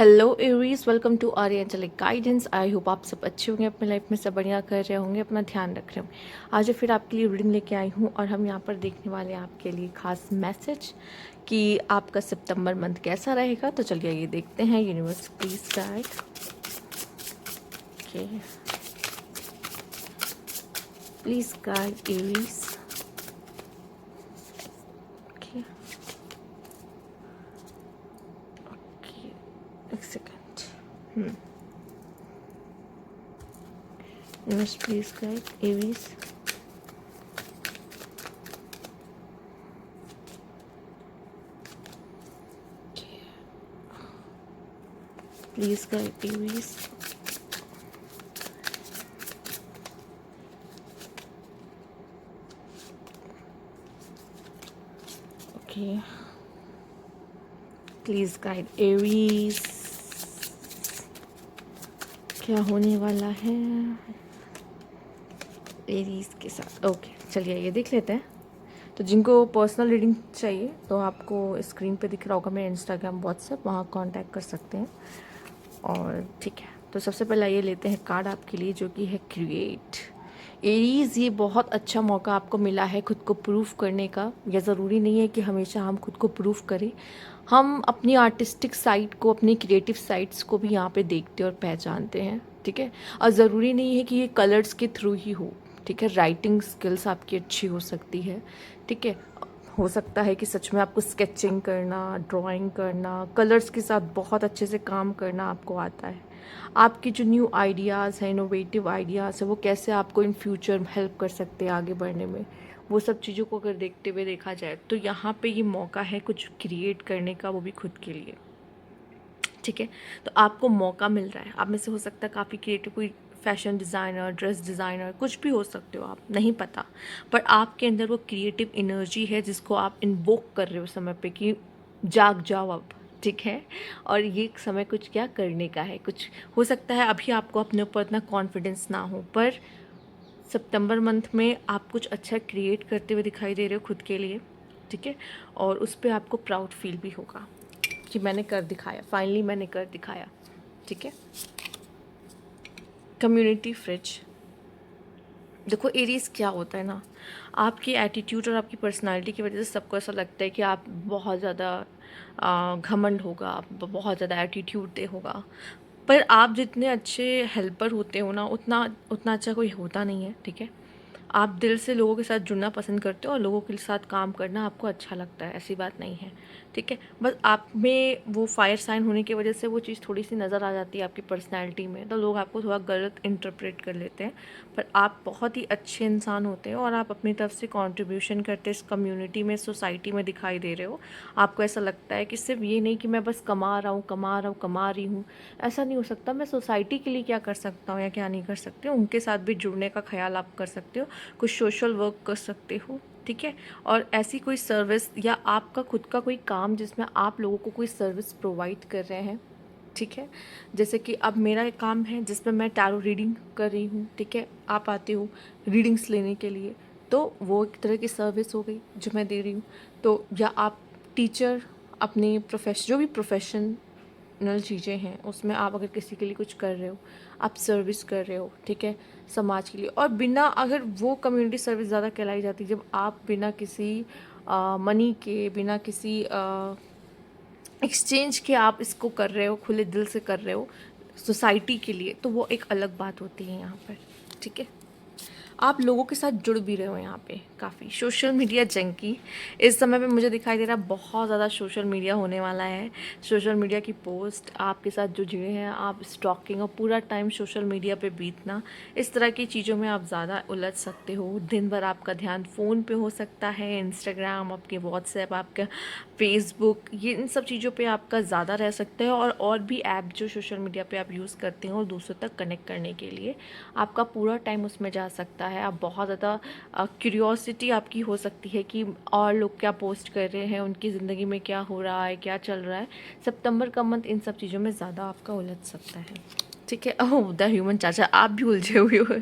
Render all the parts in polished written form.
Hello Aries, welcome to Arya angelic guidance. I hope आप सब अच्छे होंगे, अपने लाइफ में सब बढ़िया कर रहे होंगे, अपना ध्यान रख रहे होंगे। आज फिर आपके लिए रीडिंग लेके आई हूँ और हम यहाँ पर देखने वाले हैं आपके लिए खास मैसेज कि आपका सितंबर मंथ कैसा रहेगा। तो चलिए ये देखते हैं। Universe please guide. Okay, please guide Aries. Okay okay, एक second. Universe, please guide Aries. Please guide Aries. Okay. Please guide Aries. क्या होने वाला है एरीज के साथ? ओके, चलिए ये देख लेते हैं। तो जिनको पर्सनल रीडिंग चाहिए तो आपको स्क्रीन पे दिख रहा होगा मेरा इंस्टाग्राम, व्हाट्सएप, वहाँ कांटेक्ट कर सकते हैं। और ठीक है, तो सबसे पहले ये लेते हैं कार्ड आपके लिए जो कि है क्रिएट। एरीज, ये बहुत अच्छा मौका आपको मिला है खुद को प्रूव करने का। यह ज़रूरी नहीं है कि हमेशा हम खुद को प्रूव करें। हम अपनी आर्टिस्टिक साइड को, अपनी क्रिएटिव साइड्स को भी यहाँ पे देखते और पहचानते हैं। ठीक है, और ज़रूरी नहीं है कि ये कलर्स के थ्रू ही हो। ठीक है, राइटिंग स्किल्स आपकी अच्छी हो सकती है। ठीक है, हो सकता है कि सच में आपको स्केचिंग करना, ड्राइंग करना, कलर्स के साथ बहुत अच्छे से काम करना आपको आता है। आपकी जो न्यू आइडियाज़ हैं, इनोवेटिव आइडियाज़ हैं, वो कैसे आपको इन फ्यूचर हेल्प कर सकते हैं आगे बढ़ने में, वो सब चीज़ों को अगर देखते हुए देखा जाए तो यहाँ पे ये मौका है कुछ क्रिएट करने का, वो भी खुद के लिए। ठीक है, तो आपको मौका मिल रहा है। आप में से हो सकता है काफ़ी क्रिएटिव, कोई फैशन डिज़ाइनर, ड्रेस डिज़ाइनर, कुछ भी हो सकते हो आप, नहीं पता। पर आपके अंदर वो क्रिएटिव एनर्जी है जिसको आप इन्वोक कर रहे हो समय पे कि जाग जाओ अब। ठीक है, और ये समय कुछ क्या करने का है। कुछ हो सकता है अभी आपको अपने ऊपर इतना कॉन्फिडेंस ना हो, पर सितंबर मंथ में आप कुछ अच्छा क्रिएट करते हुए दिखाई दे रहे हो खुद के लिए। ठीक है, और उस पर आपको प्राउड फील भी होगा कि मैंने कर दिखाया, फाइनली मैंने कर दिखाया। ठीक है, कम्युनिटी फ्रिज। देखो एरीज, क्या होता है ना, आपकी एटीट्यूड और आपकी पर्सनालिटी की वजह से सबको ऐसा लगता है कि आप बहुत ज़्यादा घमंड होगा, आप बहुत ज़्यादा एटीट्यूड दे होगा। पर आप जितने अच्छे हेल्पर होते हो ना, उतना उतना अच्छा कोई होता नहीं है। ठीक है, आप दिल से लोगों के साथ जुड़ना पसंद करते हो और लोगों के साथ काम करना आपको अच्छा लगता है, ऐसी बात नहीं है। ठीक है, बस आप में वो फायर साइन होने की वजह से वो चीज़ थोड़ी सी नज़र आ जाती है आपकी पर्सनैलिटी में, तो लोग आपको थोड़ा गलत इंटरप्रेट कर लेते हैं। पर आप बहुत ही अच्छे इंसान होते हैं और आप अपनी तरफ से कंट्रीब्यूशन करते हैं इस कम्युनिटी में, सोसाइटी में दिखाई दे रहे हो। आपको ऐसा लगता है कि सिर्फ ये नहीं कि मैं बस कमा रहा हूँ, कमा रहा हूँ, कमा रही हूँ, ऐसा नहीं हो सकता। मैं सोसाइटी के लिए क्या कर सकता हूँ या क्या नहीं कर सकती हूँ, उनके साथ भी जुड़ने का ख्याल आप कर सकते हो, कुछ सोशल वर्क कर सकते हो। ठीक है, और ऐसी कोई सर्विस या आपका खुद का कोई काम जिसमें आप लोगों को कोई सर्विस प्रोवाइड कर रहे हैं। ठीक है, जैसे कि अब मेरा एक काम है जिसमें मैं टैरो रीडिंग कर रही हूँ। ठीक है, आप आते हो रीडिंग्स लेने के लिए, तो वो एक तरह की सर्विस हो गई जो मैं दे रही हूँ। तो या आप टीचर, अपने प्रोफेशन, जो भी प्रोफेशनल चीज़ें हैं उसमें आप अगर किसी के लिए कुछ कर रहे हो, आप सर्विस कर रहे हो। ठीक है, समाज के लिए। और बिना, अगर वो कम्युनिटी सर्विस ज़्यादा कहलाई जाती है जब आप बिना किसी मनी के, बिना किसी एक्सचेंज के आप इसको कर रहे हो, खुले दिल से कर रहे हो सोसाइटी के लिए, तो वो एक अलग बात होती है यहाँ पर। ठीक है, आप लोगों के साथ जुड़ भी रहे हो यहाँ पे काफ़ी। सोशल मीडिया जंकी इस समय पे मुझे दिखाई दे रहा है, बहुत ज़्यादा सोशल मीडिया होने वाला है। सोशल मीडिया की पोस्ट आपके साथ जो जुड़े हैं, आप स्टॉकिंग और पूरा टाइम सोशल मीडिया पे बीतना, इस तरह की चीज़ों में आप ज़्यादा उलझ सकते हो। दिन भर आपका ध्यान फ़ोन पे हो सकता है, इंस्टाग्राम, आपके व्हाट्सएप, आपका फेसबुक, ये इन सब चीज़ों पे आपका ज़्यादा रह सकता है। और भी ऐप जो सोशल मीडिया पे आप यूज़ करते हैं और दूसरों तक कनेक्ट करने के लिए, आपका पूरा टाइम उसमें जा सकता है। आप बहुत ज़्यादा क्यूरियोसिटी आपकी हो सकती है कि और लोग क्या पोस्ट कर रहे हैं, उनकी ज़िंदगी में क्या हो रहा है, क्या चल रहा है। सितंबर का मंथ इन सब चीज़ों में ज़्यादा आपका उलझ सकता है। ठीक है। ओह द ह्यूमन चार्जर, आप भी उलझे हुए हो,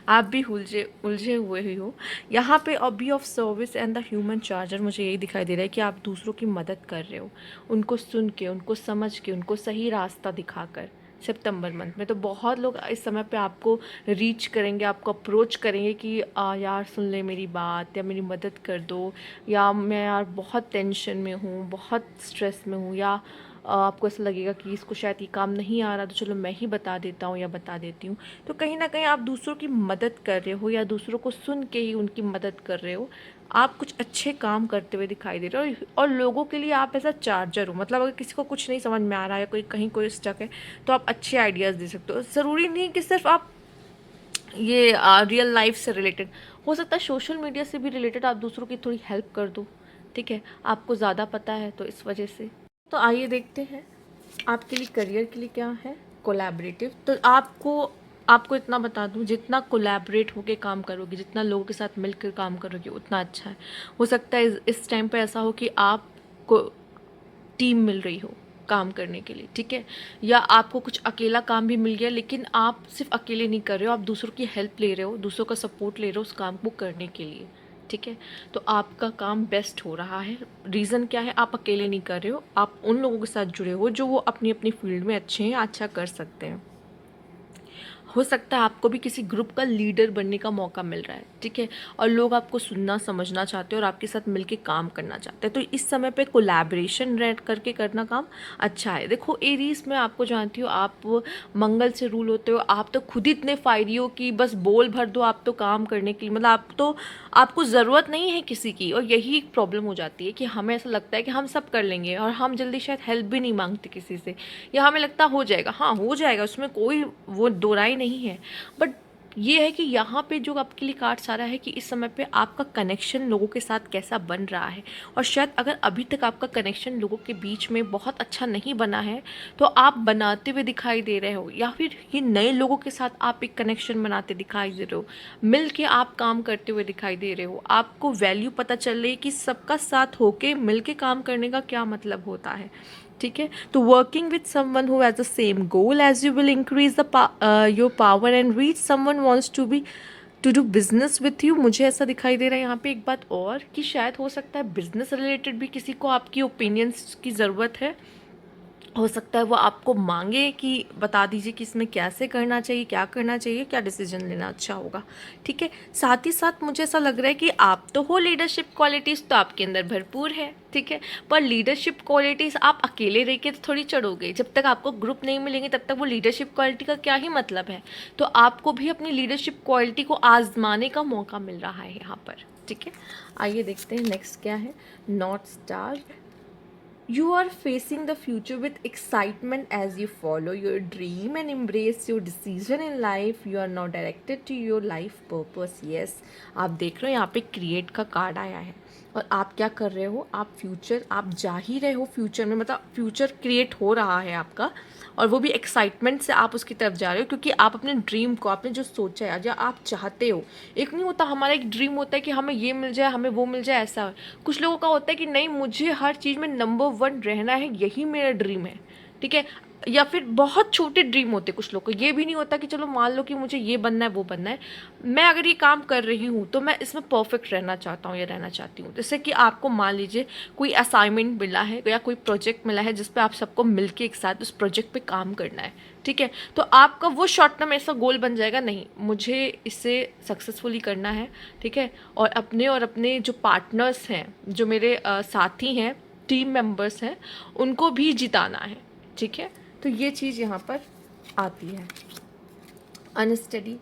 आप भी उलझे उलझे हुए ही हो यहाँ पे। Be of service and the human charger, मुझे यही दिखाई दे रहा है कि आप दूसरों की मदद कर रहे हो, उनको सुन के, उनको समझ के, उनको सही रास्ता दिखाकर। सितंबर मंथ में तो बहुत लोग इस समय पे आपको रीच करेंगे, आपको अप्रोच करेंगे कि यार सुन ले मेरी बात, या मेरी मदद कर दो, या मैं यार बहुत टेंशन में हूँ, बहुत स्ट्रेस में हूँ, या आपको ऐसा लगेगा कि इसको शायद ये काम नहीं आ रहा, तो चलो मैं ही बता देता हूँ या बता देती हूँ। तो कहीं ना कहीं आप दूसरों की मदद कर रहे हो, या दूसरों को सुन के ही उनकी मदद कर रहे हो। आप कुछ अच्छे काम करते हुए दिखाई दे रहे हो, और लोगों के लिए आप ऐसा चार्जर हो। मतलब अगर किसी को कुछ नहीं समझ में आ रहा है, कोई कहीं कोई स्टक है, तो आप अच्छे आइडियाज़ दे सकते हो। ज़रूरी नहीं कि सिर्फ आप ये रियल लाइफ से रिलेटेड, हो सकता है सोशल मीडिया से भी रिलेटेड आप दूसरों की थोड़ी हेल्प कर दो। ठीक है, आपको ज़्यादा पता है तो इस वजह से। तो आइए देखते हैं आपके लिए करियर के लिए क्या है। कोलैबोरेटिव, तो आपको इतना बता दूं, जितना कोलैबोरेट होके काम करोगे, जितना लोगों के साथ मिलकर काम करोगे, उतना अच्छा है। हो सकता है इस टाइम पे ऐसा हो कि आपको टीम मिल रही हो काम करने के लिए, ठीक है, या आपको कुछ अकेला काम भी मिल गया, लेकिन आप सिर्फ अकेले नहीं कर रहे हो, आप दूसरों की हेल्प ले रहे हो, दूसरों का सपोर्ट ले रहे हो उस काम को करने के लिए। ठीक है, तो आपका काम बेस्ट हो रहा है। रीज़न क्या है, आप अकेले नहीं कर रहे हो, आप उन लोगों के साथ जुड़े हो जो वो अपनी अपनी फील्ड में अच्छे हैं, अच्छा कर सकते हैं। हो सकता है आपको भी किसी ग्रुप का लीडर बनने का मौका मिल रहा है, ठीक है, और लोग आपको सुनना समझना चाहते हैं और आपके साथ मिलके काम करना चाहते हैं। तो इस समय पे कोलैबोरेशन रह करके करना काम अच्छा है। देखो एरीज में आपको जानती हो, आप मंगल से रूल होते हो, आप तो खुद ही इतने फायरी हो कि बस बोल भर दो आप तो काम करने के लिए, मतलब आप तो आपको ज़रूरत नहीं है किसी की। और यही एक प्रॉब्लम हो जाती है कि हमें ऐसा लगता है कि हम सब कर लेंगे, और हम जल्दी शायद हेल्प भी नहीं मांगते किसी से, या हमें लगता हो जाएगा, हाँ हो जाएगा, उसमें कोई वो दो राय नहीं है। बट ये है कि यहाँ पे जो आपके लिए कार्ड्स आ रहा है कि इस समय पे आपका कनेक्शन लोगों के साथ कैसा बन रहा है, और शायद अगर अभी तक आपका कनेक्शन लोगों के बीच में बहुत अच्छा नहीं बना है, तो आप बनाते हुए दिखाई दे रहे हो, या फिर ये नए लोगों के साथ आप एक कनेक्शन बनाते दिखाई दे रहे हो, मिल के आप काम करते हुए दिखाई दे रहे हो। आपको वैल्यू पता चल रही है कि सबका साथ होके मिल के काम करने का क्या मतलब होता है। ठीक है, तो working with someone who has the same goal as you will increase the your power and reach someone wants to do business with you. मुझे ऐसा दिखाई दे रहा है यहाँ पे एक बात और, कि शायद हो सकता है बिजनेस रिलेटेड भी किसी को आपकी ओपिनियंस की ज़रूरत है। हो सकता है वो आपको मांगे कि बता दीजिए कि इसमें कैसे करना चाहिए, क्या करना चाहिए, क्या डिसीजन लेना अच्छा होगा। ठीक है, साथ ही साथ मुझे ऐसा लग रहा है कि आप तो हो लीडरशिप क्वालिटीज़ तो आपके अंदर भरपूर है, ठीक है, पर लीडरशिप क्वालिटीज़ आप अकेले रह के तो थोड़ी चढ़ोगे। जब तक आपको ग्रुप नहीं मिलेंगे तब तक वो लीडरशिप क्वालिटी का क्या ही मतलब है। तो आपको भी अपनी लीडरशिप क्वालिटी को आजमाने का मौका मिल रहा है यहाँ पर। ठीक है, आइए देखते हैं नेक्स्ट क्या है। North star, you are facing the future with excitement as you follow your dream and embrace your decision in life. You are now directed to your life purpose. Yes, आप देख रहे हो यहाँ पे क्रिएट का card आया है, और आप क्या कर रहे हो, आप फ्यूचर, आप जा ही रहे हो फ्यूचर में, मतलब फ्यूचर क्रिएट हो रहा है आपका, और वो भी एक्साइटमेंट से आप उसकी तरफ जा रहे हो, क्योंकि आप अपने ड्रीम को, आपने जो सोचा है या आप चाहते हो, एक नहीं होता हमारा एक ड्रीम होता है कि हमें ये मिल जाए, हमें वो मिल जाए, ऐसा। कुछ लोगों का होता है कि नहीं, मुझे हर चीज़ में नंबर 1 रहना है, यही मेरा ड्रीम है। ठीक है, या फिर बहुत छोटे ड्रीम होते कुछ लोग को, ये भी नहीं होता कि चलो मान लो कि मुझे ये बनना है वो बनना है, मैं अगर ये काम कर रही हूँ तो मैं इसमें परफेक्ट रहना चाहता हूँ या रहना चाहती हूँ। जैसे कि आपको मान लीजिए कोई असाइनमेंट मिला है या कोई प्रोजेक्ट मिला है जिस पे आप सबको मिलके एक साथ उस प्रोजेक्ट पे काम करना है, ठीक है, तो आपका वो शॉर्ट टर्म ऐसा गोल बन जाएगा, नहीं मुझे इसे सक्सेसफुली करना है, ठीक है, और अपने जो पार्टनर्स हैं, जो मेरे साथी हैं, टीम मेंबर्स हैं, उनको भी जिताना है। ठीक है, तो ये चीज़ यहाँ पर आती है। Unsteady,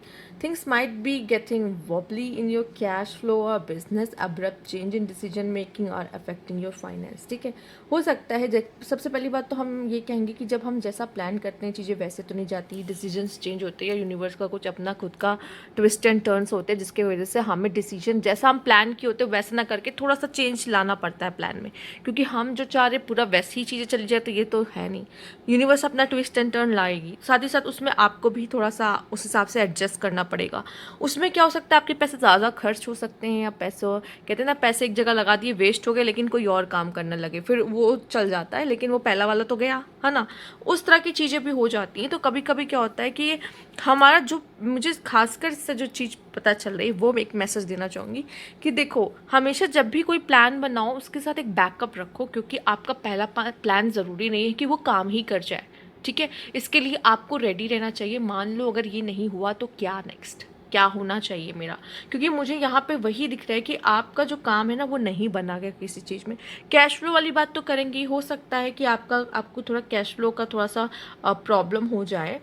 things might be getting wobbly in your cash flow or business. Abrupt change in decision making are affecting your finance. ठीक है, हो सकता है सबसे पहली बात तो हम ये कहेंगे कि जब हम जैसा प्लान करते हैं चीज़ें वैसे तो नहीं जाती, डिसीजंस चेंज होते हैं, या यूनिवर्स का कुछ अपना खुद का ट्विस्ट एंड टर्न्स होते हैं, जिसके वजह से हमें डिसीजन जैसा हम प्लान किए होते हैं वैसा ना करके थोड़ा सा चेंज लाना पड़ता है प्लान में, क्योंकि हम जो चाह रहे पूरा वैसी ही चीज़ें चली जाए तो ये तो है नहीं, यूनिवर्स अपना ट्विस्ट एंड टर्न लाएगी। साथ ही साथ उसमें आपको भी थोड़ा सा उस हिसाब से एडजस्ट करना पड़ेगा। उसमें क्या हो सकता है, आपके पैसे ज़्यादा खर्च हो सकते हैं, या पैसों कहते हैं ना, पैसे एक जगह लगा दिए वेस्ट हो गए, लेकिन कोई और काम करने लगे, फिर वो चल जाता है, लेकिन वो पहला वाला तो गया, है ना। उस तरह की चीज़ें भी हो जाती हैं। तो कभी कभी क्या होता है कि हमारा जो, मुझे खासकर इससे जो चीज़ पता चल रही है वो मैं एक मैसेज देना चाहूँगी कि देखो, हमेशा जब भी कोई प्लान बनाओ उसके साथ एक बैकअप रखो, क्योंकि आपका पहला प्लान ज़रूरी नहीं है कि वो काम ही कर जाए, ठीक है। इसके लिए आपको रेडी रहना चाहिए। मान लो अगर ये नहीं हुआ तो क्या नेक्स्ट, क्या होना चाहिए मेरा, क्योंकि मुझे यहाँ पे वही दिख रहा है कि आपका जो काम है ना वो नहीं बना गया किसी चीज़ में। कैश फ्लो वाली बात तो करेंगे, हो सकता है कि आपको थोड़ा कैश फ्लो का थोड़ा सा प्रॉब्लम हो जाए,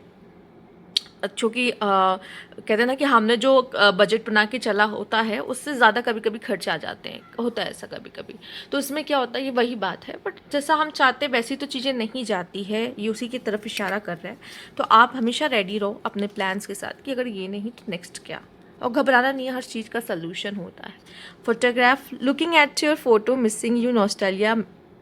क्योंकि कहते हैं ना कि हमने जो बजट बना के चला होता है उससे ज़्यादा कभी कभी खर्च आ जाते हैं, होता है ऐसा कभी कभी। तो इसमें क्या होता है, ये वही बात है, बट जैसा हम चाहते हैं वैसी तो चीज़ें नहीं जाती है, ये उसी की तरफ इशारा कर रहा है। तो आप हमेशा रेडी रहो अपने प्लान्स के साथ कि अगर ये नहीं तो नेक्स्ट क्या, और घबराना नहीं है, हर चीज़ का सलूशन होता है। Photograph, looking at your photo missing you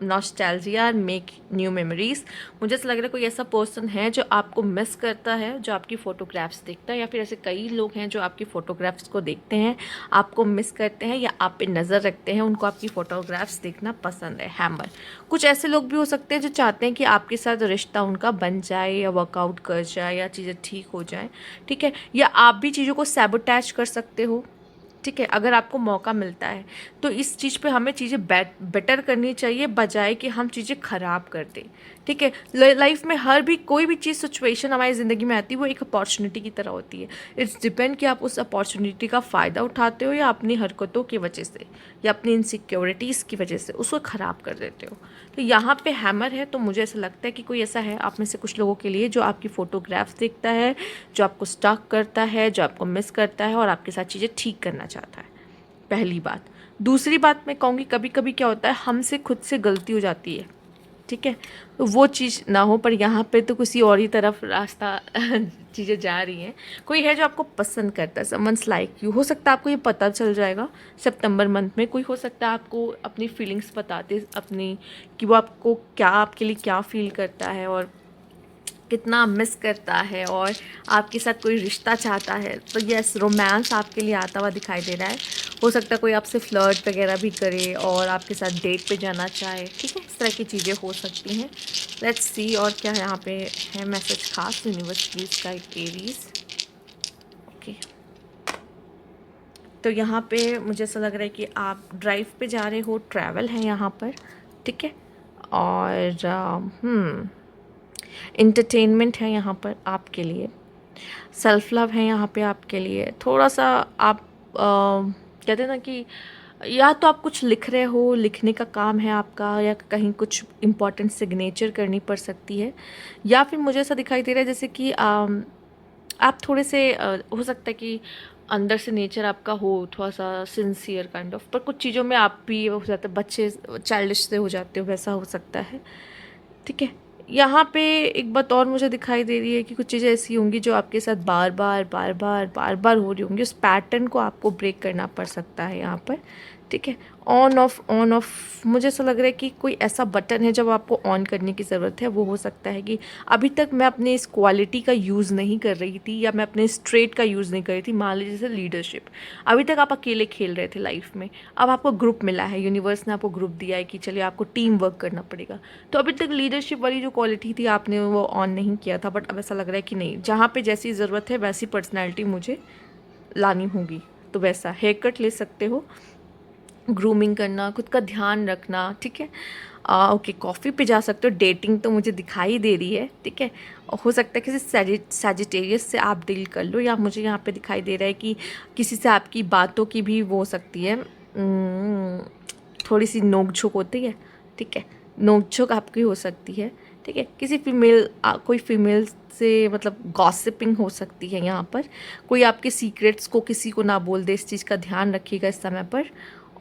nostalgia make new memories. मुझे ऐसा लग रहा है कोई ऐसा पर्सन है जो आपको मिस करता है, जो आपकी फ़ोटोग्राफ्स देखता है, या फिर ऐसे कई लोग हैं जो आपकी फ़ोटोग्राफ्स को देखते हैं, आपको मिस करते हैं, या आप पे नज़र रखते हैं, उनको आपकी फ़ोटोग्राफ्स देखना पसंद है। हैमर, कुछ ऐसे लोग भी हो सकते हैं जो चाहते हैं कि आपके साथ रिश्ता उनका बन जाए, या वर्कआउट कर जाए, या चीज़ें ठीक हो जाए, ठीक है। या आप भी चीज़ों को सैबोटैज कर सकते हो, ठीक है। अगर आपको मौका मिलता है तो इस चीज़ पे हमें चीज़ें बेटर करनी चाहिए, बजाय कि हम चीज़ें ख़राब कर दें, ठीक है। लाइफ में हर भी कोई भी चीज़ सिचुएशन हमारी ज़िंदगी में आती है वो एक अपॉर्चुनिटी की तरह होती है। इट्स डिपेंड कि आप उस अपॉर्चुनिटी का फ़ायदा उठाते हो, या अपनी हरकतों की वजह से, या अपनी इनसिक्योरिटीज़ की वजह से उसको ख़राब कर देते हो। तो यहाँ पे हैमर है, तो मुझे ऐसा लगता है कि कोई ऐसा है आप में से कुछ लोगों के लिए जो आपकी फ़ोटोग्राफ्स देखता है, जो आपको स्टॉक करता है, जो आपको मिस करता है, और आपके साथ चीज़ें ठीक करना चाहता है। पहली बात। दूसरी बात मैं कहूँगी, कभी कभी क्या होता है, हमसे खुद से गलती हो जाती है, ठीक है। तो वो चीज़ ना हो, पर यहाँ पे तो किसी और ही तरफ रास्ता चीज़ें जा रही हैं। कोई है जो आपको पसंद करता है, समवन्स लाइक यू। हो सकता है आपको ये पता चल जाएगा सितंबर मंथ में। कोई हो सकता है आपको अपनी फीलिंग्स बताते अपनी, कि वो आपको क्या, आपके लिए क्या फील करता है, और कितना मिस करता है, और आपके साथ कोई रिश्ता चाहता है। तो यस, रोमांस आपके लिए आता हुआ दिखाई दे रहा है। हो सकता है कोई आपसे फ्लर्ट वगैरह भी करे और आपके साथ डेट पे जाना चाहे, ठीक है। इस तरह की चीज़ें हो सकती हैं। लेट्स सी और क्या यहाँ पे है मैसेज खास। Universe please guide Aries. Okay, तो यहाँ पे मुझे ऐसा लग रहा है कि आप ड्राइव पे जा रहे हो, ट्रैवल है यहाँ पर, ठीक है। और इंटरटेनमेंट है यहाँ पर आपके लिए, सेल्फ लव है यहाँ पे आपके लिए। थोड़ा सा आप कहते हैं ना कि या तो आप कुछ लिख रहे हो, लिखने का काम है आपका, या कहीं कुछ इम्पॉर्टेंट सिग्नेचर करनी पड़ सकती है, या फिर मुझे ऐसा दिखाई दे रहा है जैसे कि आप थोड़े से हो सकता है कि अंदर से नेचर आपका हो थोड़ा सा सिंसियर काइंड ऑफ, पर कुछ चीज़ों में आप भी हो जाते बच्चे, चाइल्डिश से हो जाते हो, वैसा हो सकता है, ठीक है। यहाँ पे एक बात और मुझे दिखाई दे रही है कि कुछ चीज़ें ऐसी होंगी जो आपके साथ बार बार बार बार बार बार हो रही होंगी। उस पैटर्न को आपको ब्रेक करना पड़ सकता है यहाँ पर, ठीक है। ऑन ऑफ मुझे ऐसा लग रहा है कि कोई ऐसा बटन है जब आपको ऑन करने की ज़रूरत है। वो हो सकता है कि अभी तक मैं अपने इस क्वालिटी का यूज़ नहीं कर रही थी, या मैं अपने स्ट्रेट का यूज़ नहीं कर रही थी। मान लीजिए जैसे लीडरशिप, अभी तक आप अकेले खेल रहे थे लाइफ में, अब आपको ग्रुप मिला है, यूनिवर्स ने आपको ग्रुप दिया है कि चलिए आपको टीम वर्क करना पड़ेगा। तो अभी तक लीडरशिप वाली जो क्वालिटी थी आपने वो ऑन नहीं किया था, बट अब ऐसा लग रहा है कि नहीं, जहाँ पे जैसी ज़रूरत है वैसी पर्सनैलिटी मुझे लानी होगी। तो वैसा हेयर कट ले सकते हो, ग्रूमिंग करना, खुद का ध्यान रखना, ठीक है। ओके, कॉफ़ी पे जा सकते हो। डेटिंग तो मुझे दिखाई दे रही है, ठीक है। हो सकता है किसी सैजिटेरियस से आप डील कर लो, या मुझे यहाँ पे दिखाई दे रहा है कि किसी से आपकी बातों की भी वो हो सकती है, थोड़ी सी नोक झोंक होती है, ठीक है। नोक झोंक आपकी हो सकती है, ठीक है। किसी फीमेल कोई फीमेल से मतलब गॉसिपिंग हो सकती है यहाँ पर। कोई आपके सीक्रेट्स को किसी को ना बोल दे, इस चीज़ का ध्यान रखिएगा इस समय पर।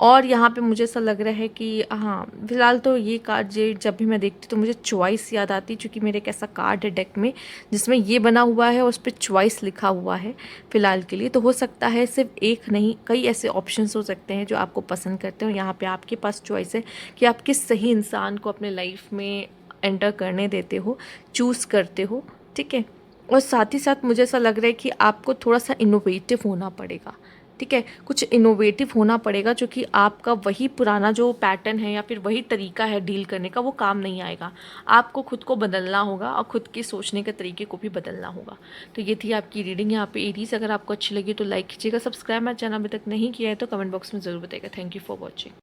और यहाँ पे मुझे ऐसा लग रहा है कि हाँ, फिलहाल तो ये कार्ड जब भी मैं देखती तो मुझे चॉइस याद आती, क्योंकि मेरे एक ऐसा कार्ड है डेक में जिसमें ये बना हुआ है, उस पर चॉइस लिखा हुआ है फ़िलहाल के लिए। तो हो सकता है सिर्फ एक नहीं, कई ऐसे ऑप्शंस हो सकते हैं जो आपको पसंद करते हो। यहाँ पे आपके पास चॉइस है कि आप किस सही इंसान को अपने लाइफ में एंटर करने देते हो, चूज़ करते हो, ठीक है। और साथ ही साथ मुझे ऐसा लग रहा है कि आपको थोड़ा सा इनोवेटिव होना पड़ेगा, ठीक है, कुछ इनोवेटिव होना पड़ेगा, जो कि आपका वही पुराना जो पैटर्न है या फिर वही तरीका है डील करने का वो काम नहीं आएगा। आपको खुद को बदलना होगा और खुद के सोचने के तरीके को भी बदलना होगा। तो ये थी आपकी रीडिंग यहाँ पे एरीज। अगर आपको अच्छी लगी तो लाइक कीजिएगा, सब्सक्राइब मेरा चैनल अभी तक नहीं किया है तो कमेंट बॉक्स में ज़रूर बताइएगा। Thank you for watching.